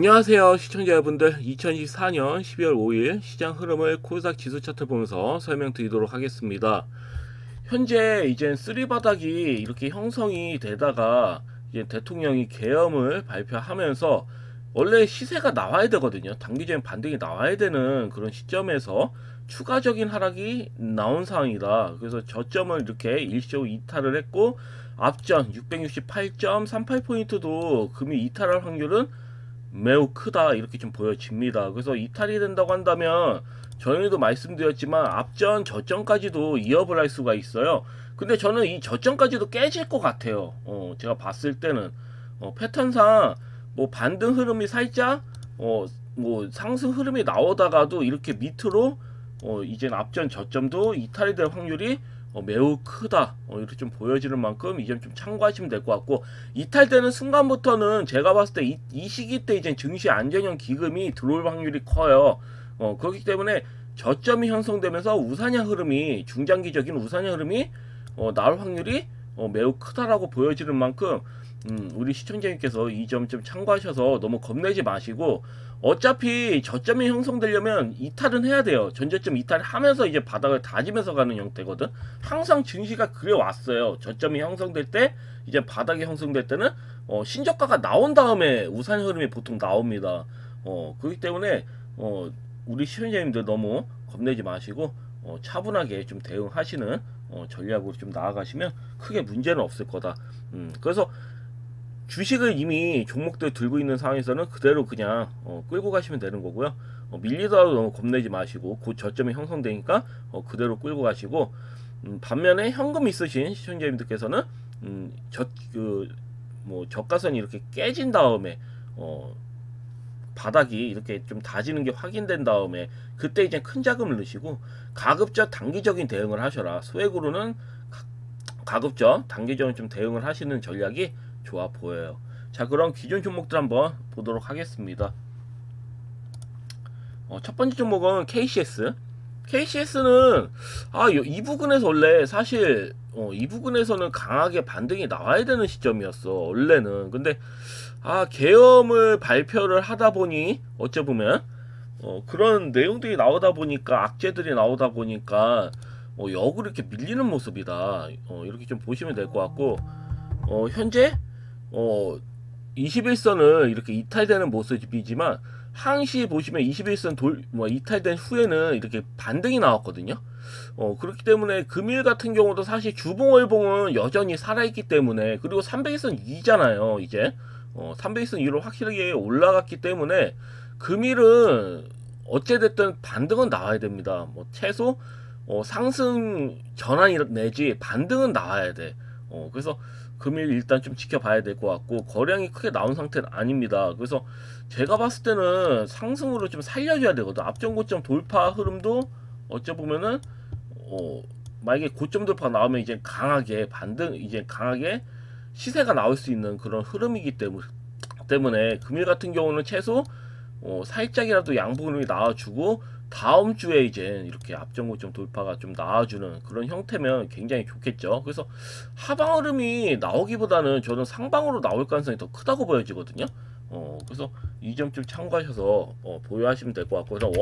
안녕하세요 시청자 여러분들, 2024년 12월 5일 시장 흐름을 코스닥 지수 차트 보면서 설명드리도록 하겠습니다. 현재 이제 쓰리바닥이 이렇게 형성이 되다가 이제 대통령이 계엄을 발표하면서 원래 시세가 나와야 되거든요. 단기적인 반등이 나와야 되는 그런 시점에서 추가적인 하락이 나온 상황이다. 그래서 저점을 이렇게 일시적으로 이탈을 했고, 앞전 668.38포인트도 금이 이탈할 확률은 매우 크다, 이렇게 좀 보여집니다. 그래서 이탈이 된다고 한다면 전에도 말씀드렸지만 앞전 저점까지도 이어을 할 수가 있어요. 근데 저는 이 저점까지도 깨질 것 같아요. 제가 봤을 때는 패턴상 뭐 반등 흐름이 살짝 뭐 상승 흐름이 나오다가도 이렇게 밑으로 이젠 앞전 저점도 이탈이 될 확률이 매우 크다, 이렇게 좀 보여지는 만큼 이 점 좀 참고하시면 될 것 같고, 이탈되는 순간부터는 제가 봤을 때 이 시기 때 이제 증시 안전형 기금이 들어올 확률이 커요. 그렇기 때문에 저점이 형성되면서 우상향 흐름이, 중장기적인 우상향 흐름이 나올 확률이 매우 크다라고 보여지는 만큼 우리 시청자님께서 이 점 좀 참고하셔서 너무 겁내지 마시고, 어차피 저점이 형성되려면 이탈은 해야 돼요. 전저점 이탈하면서 이제 바닥을 다지면서 가는 형태거든. 항상 증시가 그래 왔어요. 저점이 형성될 때, 이제 바닥이 형성될 때는 신저가가 나온 다음에 우상 흐름이 보통 나옵니다. 그렇기 때문에 우리 시청자님들 너무 겁내지 마시고 차분하게 좀 대응하시는 전략으로 좀 나아가시면 크게 문제는 없을 거다. 그래서 주식을 이미 종목들 들고 있는 상황에서는 그대로 그냥 끌고 가시면 되는 거고요. 밀리더라도 너무 겁내지 마시고, 곧 저점이 형성되니까 그대로 끌고 가시고, 반면에 현금 있으신 시청자님들께서는 저가선이 이렇게 깨진 다음에 바닥이 이렇게 좀 다지는 게 확인된 다음에 그때 이제 큰 자금을 넣으시고 가급적 단기적인 대응을 하셔라. 소액으로는 가급적 단기적인 좀 대응을 하시는 전략이 좋아 보여요. 자, 그럼 기존 종목들 한번 보도록 하겠습니다. 첫 번째 종목은 KCS. KCS는 이 부근에서 원래 사실 이 부근에서는 강하게 반등이 나와야 되는 시점이었어 원래는. 근데 계엄을 발표를 하다 보니 어째 보면 그런 내용들이 나오다 보니까, 악재들이 나오다 보니까 역으로 이렇게 밀리는 모습이다, 이렇게 좀 보시면 될 것 같고, 현재 21선을 이렇게 이탈되는 모습이지만 항시 보시면 21선 이탈된 후에는 이렇게 반등이 나왔거든요. 그렇기 때문에 금일 같은 경우도 사실 주봉월봉은 여전히 살아있기 때문에, 그리고 300일선 2잖아요 이제. 300일선 2로 확실하게 올라갔기 때문에 금일은 어찌됐든 반등은 나와야 됩니다. 뭐 최소 상승 전환이 내지 반등은 나와야 돼. 그래서 금일 일단 좀 지켜봐야 될 것 같고, 거량이 크게 나온 상태는 아닙니다. 그래서 제가 봤을 때는 상승으로 좀 살려줘야 되거든. 앞전 고점 돌파 흐름도 어째 보면은 만약에 고점 돌파가 나오면 이제 강하게 반등, 이제 강하게 시세가 나올 수 있는 그런 흐름이기 때문에 금일 같은 경우는 최소 살짝이라도 양봉 흐름이 나와주고, 다음 주에 이제 이렇게 앞전 고점 돌파가 좀 나와주는 그런 형태면 굉장히 좋겠죠. 그래서 하방 흐름이 나오기보다는 저는 상방으로 나올 가능성이 더 크다고 보여지거든요. 그래서 이 점 좀 참고하셔서 보유하시면 될 것 같고, 그래서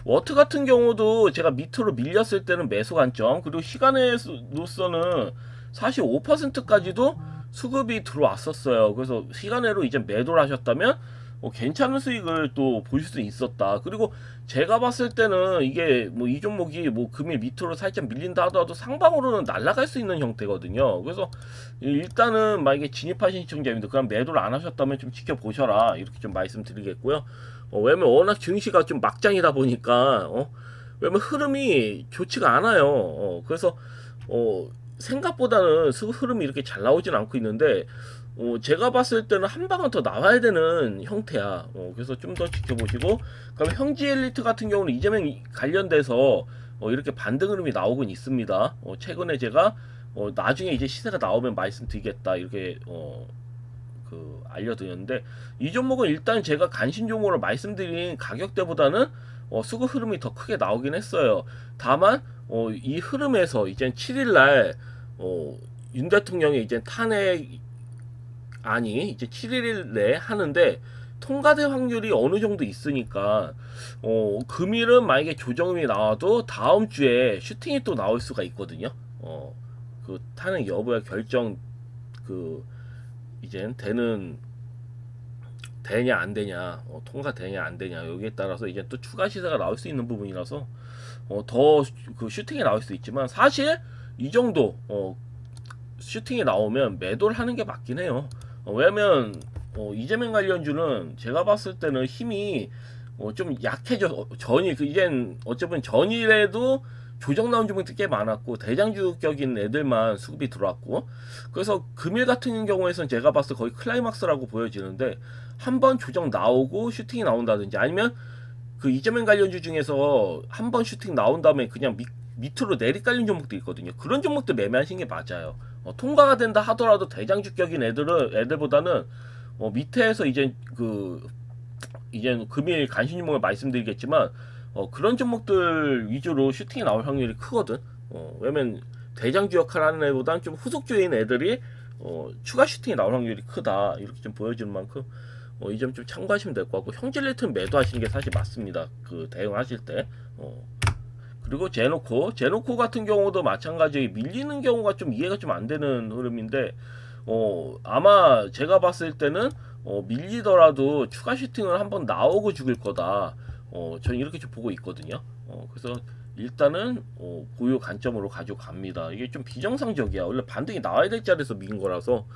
워트 같은 경우도 제가 밑으로 밀렸을 때는 매수 관점, 그리고 시간으로서는 사실 5%까지도 수급이 들어왔었어요. 그래서 시간으로 이제 매도를 하셨다면 괜찮은 수익을 또 보실 수 있었다. 그리고 제가 봤을 때는 이게 뭐 이 종목이 뭐 금일 밑으로 살짝 밀린다 하더라도 상방으로는 날아갈 수 있는 형태거든요. 그래서 일단은 만약에 진입하신 시청자님들 그럼 매도를 안 하셨다면 좀 지켜보셔라, 이렇게 좀 말씀드리겠고요. 왜냐면 워낙 증시가 좀 막장이다 보니까 왜냐면 흐름이 좋지가 않아요. 그래서 생각보다는 흐름이 이렇게 잘 나오진 않고 있는데, 제가 봤을 때는 한 방은 더 나와야 되는 형태야. 그래서 좀 더 지켜보시고, 그럼 형지엘리트 같은 경우는 이재명 관련돼서 이렇게 반등 흐름이 나오곤 있습니다. 최근에 제가 나중에 이제 시세가 나오면 말씀드리겠다, 이렇게 알려드렸는데, 이 종목은 일단 제가 간신 종목으로 말씀드린 가격대보다는 수급 흐름이 더 크게 나오긴 했어요. 다만 이 흐름에서 이제 7일날 윤 대통령의 이제 탄핵 안이 이제 7일 내에 하는데, 통과될 확률이 어느 정도 있으니까 금일은 만약에 조정이 나와도 다음 주에 슈팅이 또 나올 수가 있거든요. 그 탄핵 여부의 결정 그 이젠 되냐 안 되냐, 통과되냐 안 되냐, 여기에 따라서 이제 또 추가 시세가 나올 수 있는 부분이라서 더 그 슈팅이 나올 수 있지만, 사실 이 정도 슈팅이 나오면 매도를 하는 게 맞긴 해요. 왜냐면 이재명 관련주는 제가 봤을 때는 힘이 좀 약해져. 전일 이젠 어쩌면 전일에도 조정 나온 종목들이 꽤 많았고 대장주격인 애들만 수급이 들어왔고, 그래서 금일 같은 경우에는 제가 봤을 때 거의 클라이막스라고 보여지는데, 한번 조정 나오고 슈팅이 나온다든지, 아니면 그 이재명 관련주 중에서 한번 슈팅 나온 다음에 그냥 밑으로 내리 깔린 종목도 있거든요. 그런 종목들 매매하시는 게 맞아요. 통과가 된다 하더라도 대장주격인 애들보다는 밑에서 이제 금일 간신 종목을 말씀드리겠지만, 그런 종목들 위주로 슈팅이 나올 확률이 크거든. 왜냐면 대장주 역할 하는 애보다는 좀 후속주인 애들이 추가 슈팅이 나올 확률이 크다, 이렇게 좀 보여주는 만큼 이 점 좀 참고하시면 될 것 같고, 형질 레이트는 매도하시는 게 사실 맞습니다. 그 대응하실 때. 그리고 제노코 같은 경우도 마찬가지, 밀리는 경우가 좀 이해가 좀 안 되는 흐름인데, 아마 제가 봤을 때는 밀리더라도 추가 슈팅을 한번 나오고 죽을 거다. 저는 이렇게 좀 보고 있거든요. 그래서 일단은 고유 관점으로 가져갑니다. 이게 좀 비정상적이야. 원래 반등이 나와야 될 자리에서 민 거라서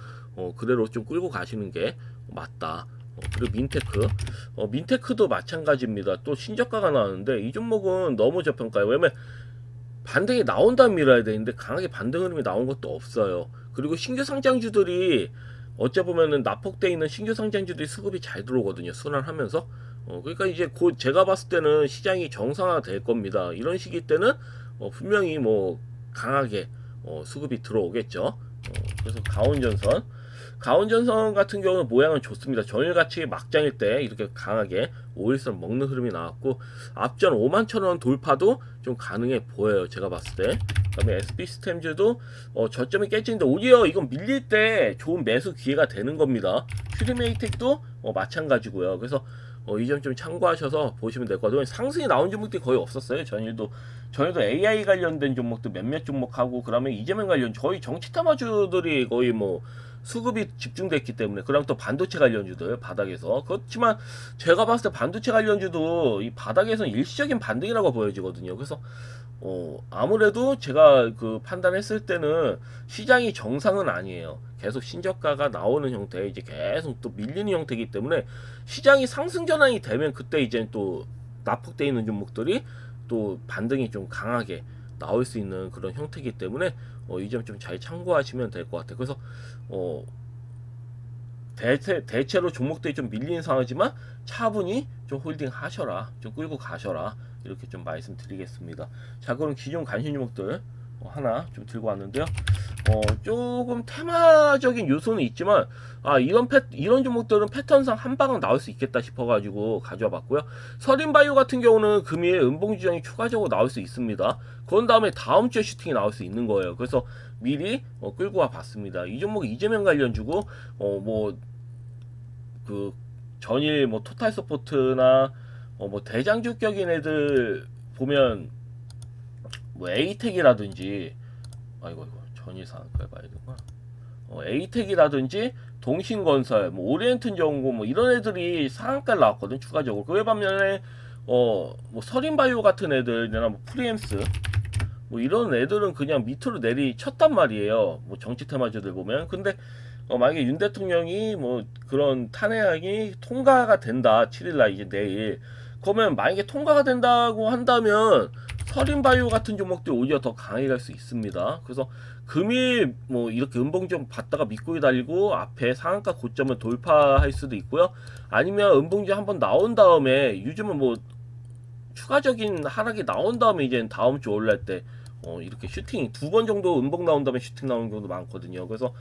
그대로 좀 끌고 가시는 게 맞다. 그리고 민테크도 마찬가지입니다. 또 신저가가 나왔는데 이 종목은 너무 저평가예요. 왜냐면 반등이 나온 다음 밀어야 되는데 강하게 반등 흐름이 나온 것도 없어요. 그리고 신규 상장주들이 어쩌보면은 납폭돼 있는 신규 상장주들이 수급이 잘 들어오거든요. 순환하면서. 그러니까 이제 곧 제가 봤을 때는 시장이 정상화 될 겁니다. 이런 시기 때는 분명히 뭐 강하게 수급이 들어오겠죠. 그래서 가온전선 같은 경우는 모양은 좋습니다. 전일같이 막장일 때 이렇게 강하게 5일선 먹는 흐름이 나왔고, 앞전 51,000원 돌파도 좀 가능해 보여요. 제가 봤을 때. 그 다음에 SB시스템즈도 저점이 깨지는데 오히려 이건 밀릴 때 좋은 매수 기회가 되는 겁니다. 슈리메이텍도 마찬가지고요. 그래서 이 점 좀 참고하셔서 보시면 될 것 같아요. 상승이 나온 종목들이 거의 없었어요. 전일도 AI 관련된 종목도 몇몇 종목하고, 그다음에 이재명 관련 거의 정치 테마주들이 거의 뭐 수급이 집중됐기 때문에, 그다음 또 반도체 관련주들 바닥에서. 그렇지만 제가 봤을 때 반도체 관련주도 이 바닥에서는 일시적인 반등이라고 보여지거든요. 그래서 아무래도 제가 그 판단했을 때는 시장이 정상은 아니에요. 계속 신저가가 나오는 형태, 이제 계속 또 밀리는 형태이기 때문에, 시장이 상승 전환이 되면 그때 이제 또 납폭되어 있는 종목들이 또 반등이 좀 강하게 나올 수 있는 그런 형태이기 때문에 이 점 좀 잘 참고하시면 될 것 같아요. 그래서 대체로 종목들이 좀 밀리는 상황이지만 차분히 좀 홀딩 하셔라, 좀 끌고 가셔라, 이렇게 좀 말씀드리겠습니다. 자, 그럼 기존 관심 종목들 하나 좀 들고 왔는데요. 조금 테마적인 요소는 있지만, 이런 종목들은 패턴상 한 방은 나올 수 있겠다 싶어가지고 가져와 봤고요. 서린바이오 같은 경우는 금일 음봉주장이 추가적으로 나올 수 있습니다. 그런 다음에 다음 주에 슈팅이 나올 수 있는 거예요. 그래서 미리 끌고 와 봤습니다. 이 종목 이재명 관련주고, 그 전일 뭐 토탈 서포트나 뭐 대장주격인 애들 보면 뭐 에이텍이라든지, 이거 전일 상한가 봐야 되구나. 에이텍이라든지 동신건설, 뭐 오리엔트전고, 뭐 이런 애들이 상한가 나왔거든, 추가적으로. 그에 반면에 뭐 서린바이오 같은 애들이나 뭐 프리엠스, 뭐 이런 애들은 그냥 밑으로 내리쳤단 말이에요. 뭐 정치 테마주들 보면. 근데 만약에 윤 대통령이 뭐 그런 탄핵이 통과가 된다, 7일날 이제 내일, 그러면 만약에 통과가 된다고 한다면 서린바이오 같은 종목들이 오히려 더 강하게 갈 수 있습니다. 그래서 금일 뭐 이렇게 음봉 좀 받다가 밑꼬리 달리고 앞에 상한가 고점을 돌파할 수도 있고요. 아니면 음봉지 한번 나온 다음에, 요즘은 뭐 추가적인 하락이 나온 다음에 이제 다음 주 올라갈 때 이렇게 슈팅 2번 정도 음봉 나온 다음에 슈팅 나오는 경우도 많거든요. 그래서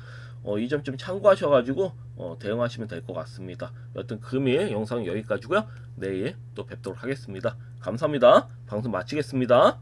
이 점 좀 참고하셔가지고 대응하시면 될 것 같습니다. 여튼 금일 영상은 여기까지고요. 내일 또 뵙도록 하겠습니다. 감사합니다. 방송 마치겠습니다.